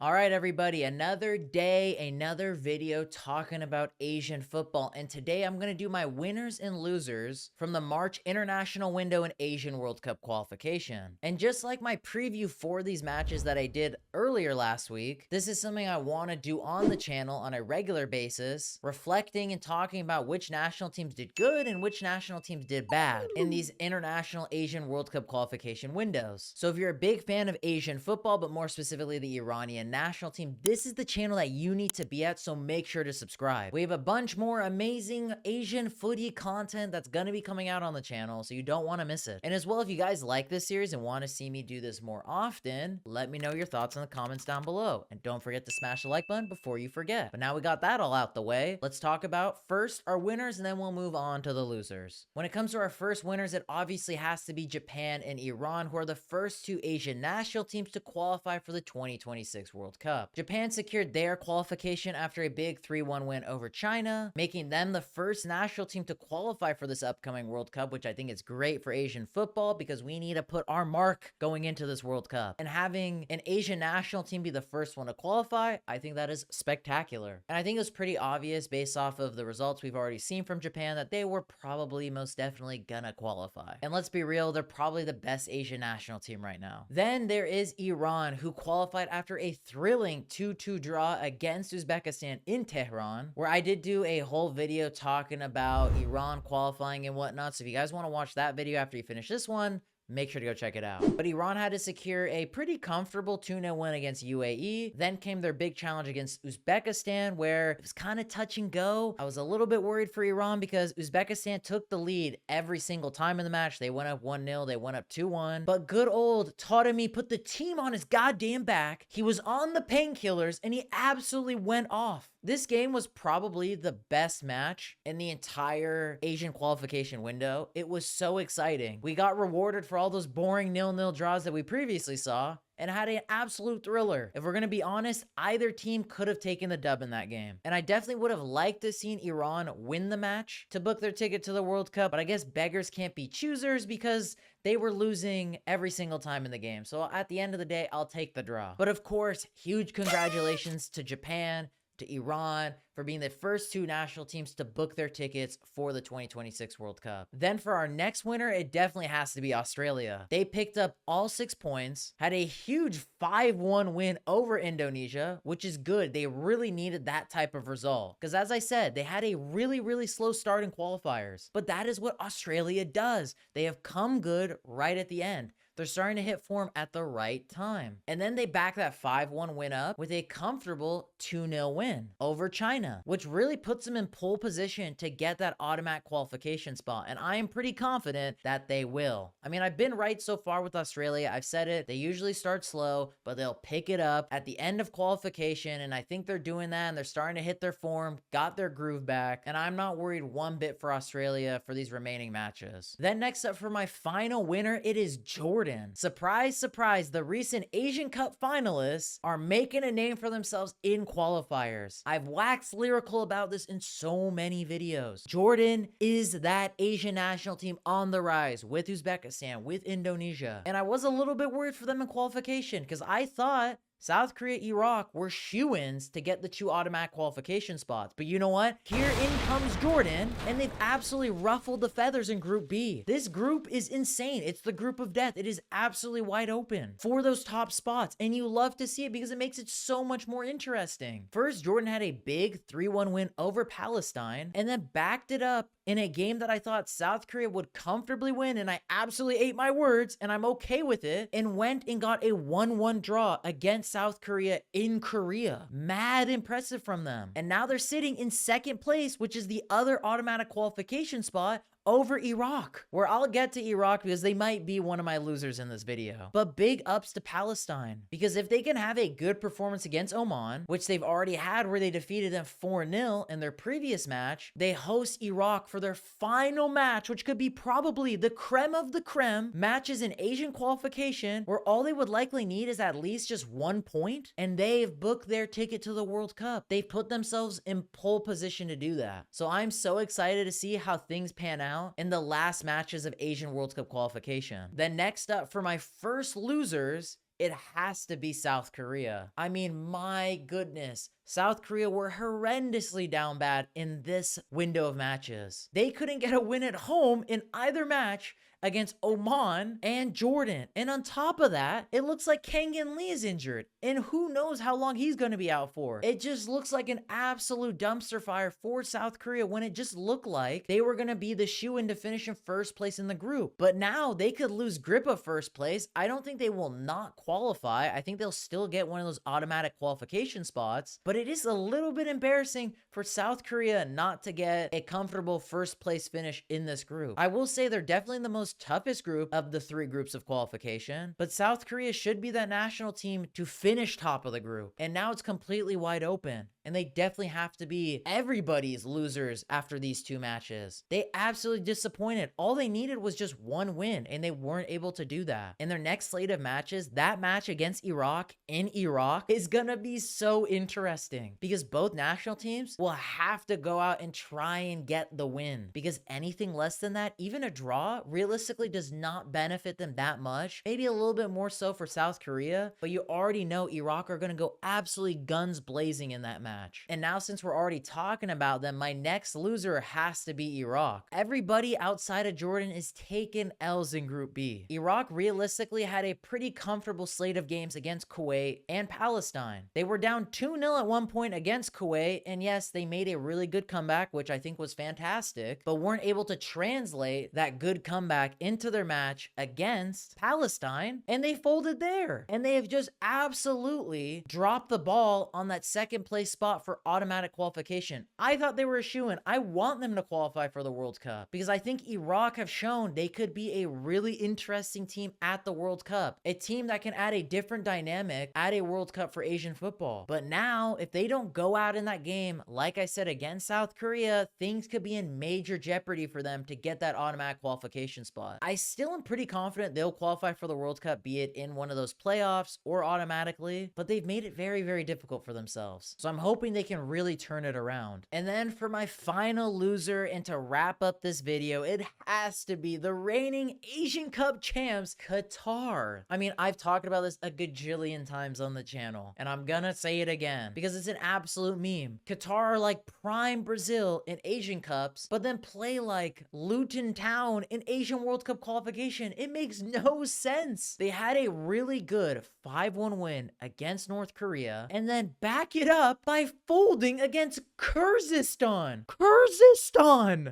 All right, everybody, another day, another video talking about Asian football. And today I'm going to do my winners and losers from the March international window and Asian World Cup qualification. And just like my preview for these matches that I did earlier last week, this is something I want to do on the channel on a regular basis, reflecting and talking about which national teams did good and which national teams did bad in these international Asian World Cup qualification windows. So if you're a big fan of Asian football, but more specifically the Iranian national team, this is the channel that you need to be at, so make sure to subscribe. We have a bunch more amazing Asian footy content that's gonna be coming out on the channel, so you don't want to miss it. And as well, if you guys like this series and want to see me do this more often, let me know your thoughts in the comments down below. And don't forget to smash the like button before you forget. But now we got that all out the way, let's talk about first our winners and then we'll move on to the losers. When it comes to our first winners, it obviously has to be Japan and Iran, who are the first two Asian national teams to qualify for the 2026 World Cup. Japan secured their qualification after a big 3-1 win over China, making them the first national team to qualify for this upcoming World Cup, which I think is great for Asian football because we need to put our mark going into this World Cup. And having an Asian national team be the first one to qualify, I think that is spectacular. And I think it was pretty obvious based off of the results we've already seen from Japan that they were probably most definitely gonna qualify. And let's be real, they're probably the best Asian national team right now. Then there is Iran, who qualified after a thrilling 2-2 draw against Uzbekistan in Tehran, where I did do a whole video talking about Iran qualifying and whatnot. So if you guys want to watch that video after you finish this one, make sure to go check it out. But Iran had to secure a pretty comfortable 2-0 win against UAE. Then came their big challenge against Uzbekistan, where it was kind of touch and go. I was a little bit worried for Iran because Uzbekistan took the lead every single time in the match. They went up 1-0, they went up 2-1. But good old Taremi put the team on his goddamn back. He was on the painkillers and he absolutely went off. This game was probably the best match in the entire Asian qualification window. It was so exciting. We got rewarded for all those boring 0-0 draws that we previously saw and had an absolute thriller. If we're gonna be honest, either team could have taken the dub in that game. And I definitely would have liked to seen Iran win the match to book their ticket to the World Cup, but I guess beggars can't be choosers because they were losing every single time in the game. So at the end of the day, I'll take the draw. But of course, huge congratulations to Japan, to Iran, for being the first two national teams to book their tickets for the 2026 World Cup. Then for our next winner, it definitely has to be Australia. They picked up all 6 points, had a huge 5-1 win over Indonesia, which is good. They really needed that type of result. Because as I said, they had a really slow start in qualifiers. But that is what Australia does. They have come good right at the end. They're starting to hit form at the right time. And then they back that 5-1 win up with a comfortable 2-0 win over China, which really puts them in pole position to get that automatic qualification spot. And I am pretty confident that they will. I mean, I've been right so far with Australia. I've said it. They usually start slow, but they'll pick it up at the end of qualification. And I think they're doing that and they're starting to hit their form, got their groove back. And I'm not worried one bit for Australia for these remaining matches. Then next up for my final winner, it is Jordan. Surprise, surprise, the recent Asian Cup finalists are making a name for themselves in qualifiers. I've waxed lyrical about this in so many videos. Jordan is that Asian national team on the rise with Uzbekistan, with Indonesia. And I was a little bit worried for them in qualification because I thought South Korea, Iraq were shoo-ins to get the 2 automatic qualification spots. But you know what? Here in comes Jordan, and they've absolutely ruffled the feathers in Group B. This group is insane. It's the group of death. It is absolutely wide open for those top spots, and you love to see it because it makes it so much more interesting. First, Jordan had a big 3-1 win over Palestine, and then backed it up in a game that I thought South Korea would comfortably win, and I absolutely ate my words, and I'm okay with it, and went and got a 1-1 draw against South Korea in Korea. Mad impressive from them. And now they're sitting in second place, which is the other automatic qualification spot over Iraq, where I'll get to Iraq because they might be one of my losers in this video. But big ups to Palestine, because if they can have a good performance against Oman, which they've already had where they defeated them 4-0 in their previous match, they host Iraq for their final match, which could be probably the creme of the creme matches in Asian qualification, where all they would likely need is at least just 1 point, and they've booked their ticket to the World Cup. They've put themselves in pole position to do that. So I'm so excited to see how things pan out in the last matches of Asian World Cup qualification. Then next up for my first losers it has to be South Korea. I mean, my goodness. South Korea were horrendously down bad in this window of matches. They couldn't get a win at home in either match against Oman and Jordan. And on top of that, it looks like Kangin Lee is injured. And who knows how long he's going to be out for. It just looks like an absolute dumpster fire for South Korea when it just looked like they were going to be the shoo-in to finish in first place in the group. But now they could lose grip of first place. I don't think they will not qualify. I think they'll still get one of those automatic qualification spots. But it is a little bit embarrassing for South Korea not to get a comfortable first place finish in this group. I will say they're definitely the most toughest group of the 3 groups of qualification, but South Korea should be that national team to finish top of the group. And now it's completely wide open. And they definitely have to be everybody's losers after these 2 matches. They absolutely disappointed. All they needed was just 1 win, and they weren't able to do that. In their next slate of matches, that match against Iraq in Iraq is gonna be so interesting because both national teams will have to go out and try and get the win, because anything less than that, even a draw, realistically does not benefit them that much. Maybe a little bit more so for South Korea, but you already know Iraq are gonna go absolutely guns blazing in that match. And now, since we're already talking about them, my next loser has to be Iraq. Everybody outside of Jordan is taking L's in Group B. Iraq realistically had a pretty comfortable slate of games against Kuwait and Palestine. They were down 2-0 at one point against Kuwait, and yes, they made a really good comeback, which I think was fantastic, but weren't able to translate that good comeback into their match against Palestine, and they folded there. And they have just absolutely dropped the ball on that second place spot for automatic qualification. I thought they were a shoo-in. I want them to qualify for the World Cup because I think Iraq have shown they could be a really interesting team at the World Cup. A team that can add a different dynamic at a World Cup for Asian football. But now, if they don't go out in that game, like I said, against South Korea, things could be in major jeopardy for them to get that automatic qualification spot. I still am pretty confident they'll qualify for the World Cup, be it in one of those playoffs or automatically, but they've made it very, very difficult for themselves. So I'm hoping they can really turn it around. And then for my final loser, and to wrap up this video, it has to be the reigning Asian Cup champs, Qatar. I mean, I've talked about this a gajillion times on the channel, and I'm gonna say it again because it's an absolute meme. Qatar are like prime Brazil in Asian Cups, but then play like Luton Town in Asian World Cup qualification. It makes no sense. They had a really good 5-1 win against North Korea, and then back it up by folding against Kyrgyzstan.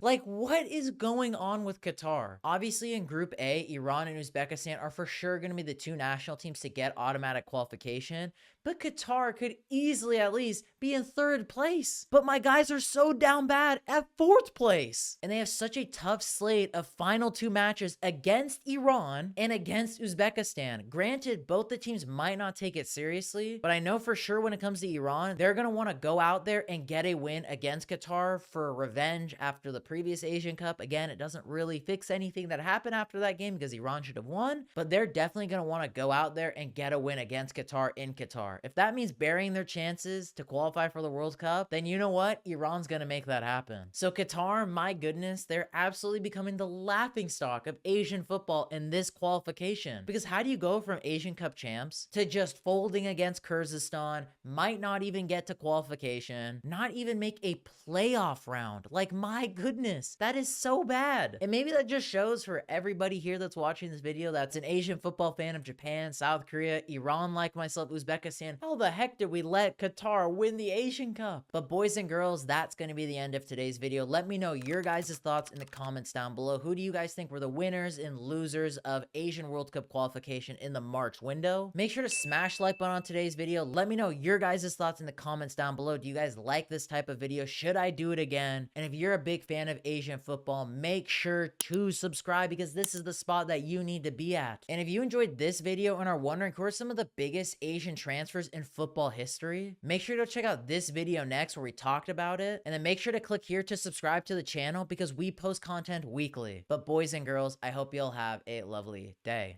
Like, what is going on with Qatar? Obviously, in Group A, Iran and Uzbekistan are for sure going to be the 2 national teams to get automatic qualification, but Qatar could easily at least be in 3rd place. But my guys are so down bad at 4th place. And they have such a tough slate of final 2 matches against Iran and against Uzbekistan. Granted, both the teams might not take it seriously, but I know for sure when it comes to Iran, they're going to want to go out there and get a win against Qatar for revenge after the previous Asian Cup. Again, it doesn't really fix anything that happened after that game because Iran should have won, but they're definitely going to want to go out there and get a win against Qatar in Qatar. If that means burying their chances to qualify for the World Cup, then you know what? Iran's going to make that happen. So Qatar, my goodness, they're absolutely becoming the laughingstock of Asian football in this qualification. Because how do you go from Asian Cup champs to just folding against Kyrgyzstan, might not even get to qualification, not even make a playoff round? Like, my goodness, that is so bad. And maybe that just shows for everybody here that's watching this video that's an Asian football fan of Japan, South Korea, Iran like myself, Uzbekistan, how the heck did we let Qatar win the Asian Cup? But boys and girls, that's going to be the end of today's video. Let me know your guys' thoughts in the comments down below. Who do you guys think were the winners and losers of Asian World Cup qualification in the March window? Make sure to smash the like button on today's video. Let me know your guys' thoughts in the comments down below. Do you guys like this type of video? Should I do it again? And if you're a big fan of Asian football, make sure to subscribe because this is the spot that you need to be at. And if you enjoyed this video and are wondering who are some of the biggest Asian transfers in football history, make sure to check out this video next where we talked about it. And then make sure to click here to subscribe to the channel because we post content weekly. But boys and girls, I hope you'll have a lovely day.